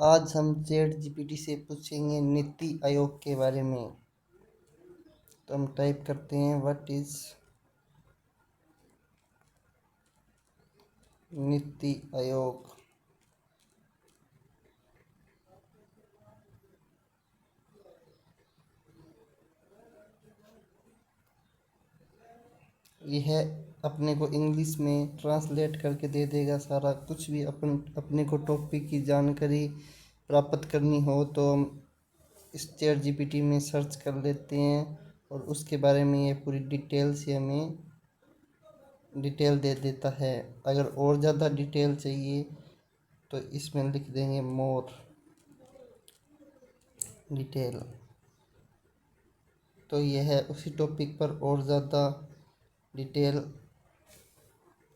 आज हम chat GPT से पूछेंगे नीति आयोग के बारे में। तो हम टाइप करते हैं व्हाट इज नीति आयोग। यह अपने को इंग्लिश में ट्रांसलेट करके दे देगा सारा कुछ भी। अपने को टॉपिक की जानकारी प्राप्त करनी हो तो हम इस चैट जीपीटी में सर्च कर लेते हैं और उसके बारे में ये पूरी डिटेल से हमें डिटेल दे देता है। अगर और ज़्यादा डिटेल चाहिए तो इसमें लिख देंगे मोर डिटेल, तो यह उसी टॉपिक पर और ज़्यादा डिटेल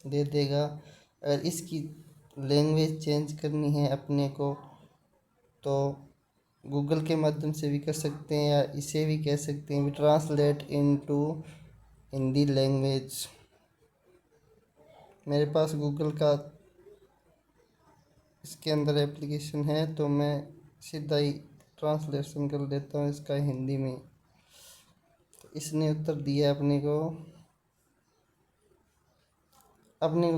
दे देगा। अगर इसकी लैंग्वेज चेंज करनी है अपने को तो गूगल के माध्यम से भी कर सकते हैं, या इसे भी कह सकते हैं ट्रांसलेट इनटू हिंदी लैंग्वेज। मेरे पास गूगल का इसके अंदर एप्लीकेशन है तो मैं सीधा ही ट्रांसलेशन कर देता हूँ इसका हिंदी में। तो इसने उत्तर दिया अपने को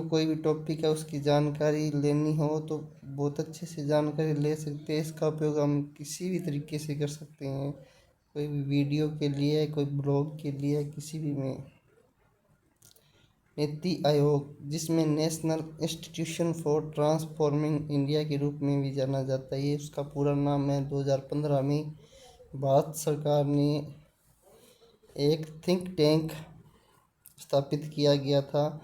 कोई भी टॉपिक है उसकी जानकारी लेनी हो तो बहुत अच्छे से जानकारी ले सकते हैं। इसका उपयोग हम किसी भी तरीके से कर सकते हैं, कोई भी वीडियो के लिए, कोई ब्लॉग के लिए, किसी भी में। नीति आयोग, जिसमें national institution for transforming India के रूप में भी जाना जाता है, ये उसका पूरा नाम है। 2015 में भारत सरकार ने एक थिंक टैंक स्थापित किया गया था।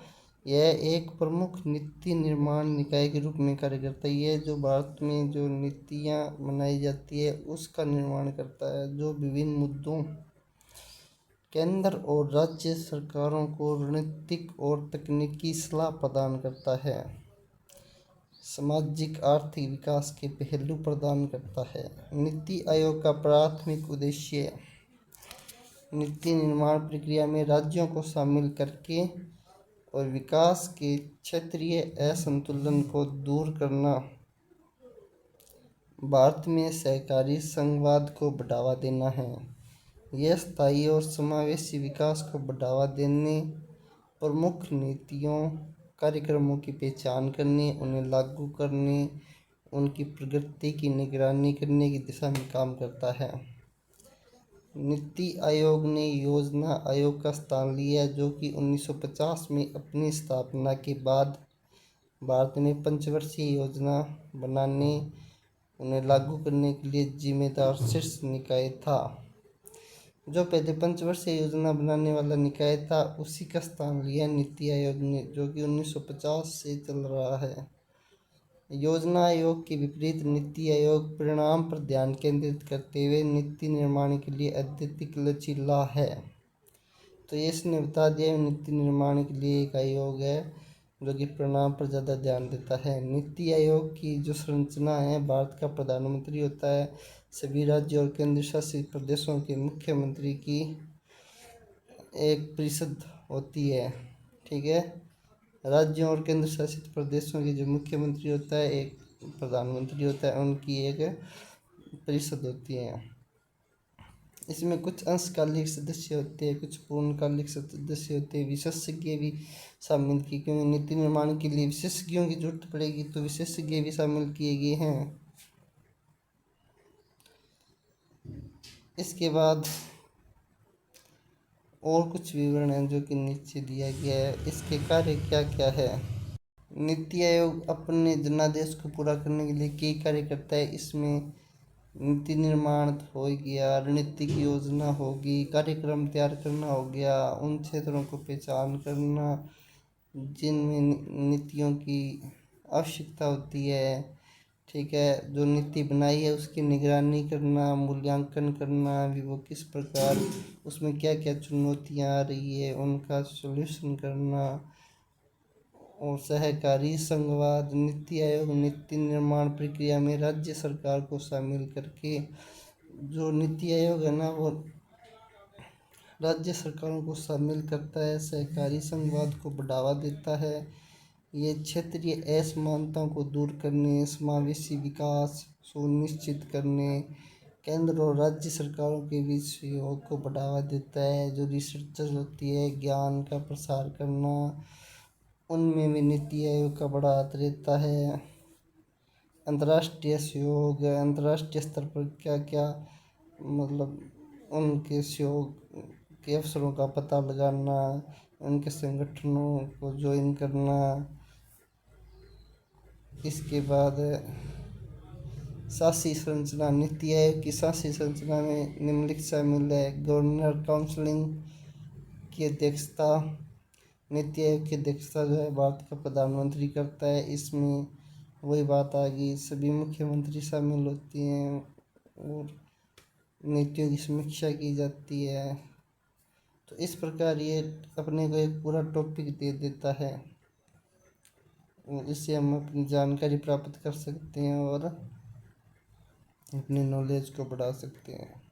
यह एक प्रमुख नीति निर्माण निकाय के रूप में कार्य करता है। यह जो भारत में जो नीतियाँ बनाई जाती है उसका निर्माण करता है, जो विभिन्न मुद्दों केंद्र और राज्य सरकारों को रणनीतिक और तकनीकी सलाह प्रदान करता है, सामाजिक आर्थिक विकास के पहलू प्रदान करता है। नीति आयोग का प्राथमिक उद्देश्य नीति निर्माण प्रक्रिया में राज्यों को शामिल करके और विकास के क्षेत्रीय असंतुलन को दूर करना, भारत में सहकारी संघवाद को बढ़ावा देना है। यह स्थायी और समावेशी विकास को बढ़ावा देने, प्रमुख नीतियों कार्यक्रमों की पहचान करने, उन्हें लागू करने, उनकी प्रगति की निगरानी करने की दिशा में काम करता है। नीति आयोग ने योजना आयोग का स्थान लिया, जो कि 1950 में अपनी स्थापना के बाद भारत में पंचवर्षीय योजना बनाने, उन्हें लागू करने के लिए जिम्मेदार शीर्ष निकाय था। जो पहले पंचवर्षीय योजना बनाने वाला निकाय था उसी का स्थान लिया नीति आयोग ने, जो कि 1950 से चल रहा है। योजना आयोग के विपरीत नीति आयोग परिणाम पर ध्यान केंद्रित करते हुए नीति निर्माण के लिए अत्यधिक लचीला है। तो ये इसने बता दिया, नीति निर्माण के लिए एक आयोग है जो कि परिणाम पर ज़्यादा ध्यान देता है। नीति आयोग की जो संरचना है, भारत का प्रधानमंत्री होता है, सभी राज्य और केंद्र शासित प्रदेशों के मुख्यमंत्री की एक परिषद होती है। ठीक है, राज्यों और केंद्र शासित प्रदेशों के जो मुख्यमंत्री होता है, एक प्रधानमंत्री होता है, उनकी एक परिषद होती है। इसमें कुछ अंशकालिक सदस्य होते हैं, कुछ पूर्णकालिक सदस्य होते हैं, विशेषज्ञ भी शामिल किए, क्योंकि नीति निर्माण के लिए विशेषज्ञों की जरूरत पड़ेगी तो विशेषज्ञ भी शामिल किए गए हैं। इसके बाद और कुछ विवरण है जो कि नीचे दिया गया है। इसके कार्य क्या क्या है। नीति आयोग अपने जनादेश को पूरा करने के लिए कई कार्य करता है। इसमें नीति निर्माण हो गया, रणनीतिक योजना होगी, कार्यक्रम तैयार करना हो गया, उन क्षेत्रों को पहचान करना जिनमें नीतियों की आवश्यकता होती है। ठीक है, जो नीति बनाई है उसकी निगरानी करना, मूल्यांकन करना, भी वो किस प्रकार उसमें क्या क्या चुनौतियाँ आ रही है उनका सॉल्यूशन करना, और सहकारी संघवाद। नीति आयोग नीति निर्माण प्रक्रिया में राज्य सरकार को शामिल करके, जो नीति आयोग है ना वो राज्य सरकारों को शामिल करता है, सहकारी संघवाद को बढ़ावा देता है। ये क्षेत्रीय असमानताओं को दूर करने, समावेशी विकास सुनिश्चित करने, केंद्र और राज्य सरकारों के बीच सहयोग को बढ़ावा देता है। जो रिसर्चर होती है, ज्ञान का प्रसार करना, उनमें भी नीति आयोग का बड़ा हाथ रहता है। अंतर्राष्ट्रीय सहयोग, अंतर्राष्ट्रीय स्तर पर क्या क्या मतलब उनके सहयोग के अवसरों का पता लगाना, उनके संगठनों को ज्वाइन करना। इसके बाद शासी संरचना, नीति आयोग की शासी संरचना में निम्नलिखित शामिल है। गवर्नर काउंसिलिंग की अध्यक्षता, नीति आयोग की अध्यक्षता जो है भारत का प्रधानमंत्री करता है। इसमें वही बात आ गई, सभी मुख्यमंत्री शामिल होती हैं और नीतियों की समीक्षा की जाती है। तो इस प्रकार ये अपने को एक पूरा टॉपिक दे देता है और इससे हम अपनी जानकारी प्राप्त कर सकते हैं और अपनी नॉलेज को बढ़ा सकते हैं।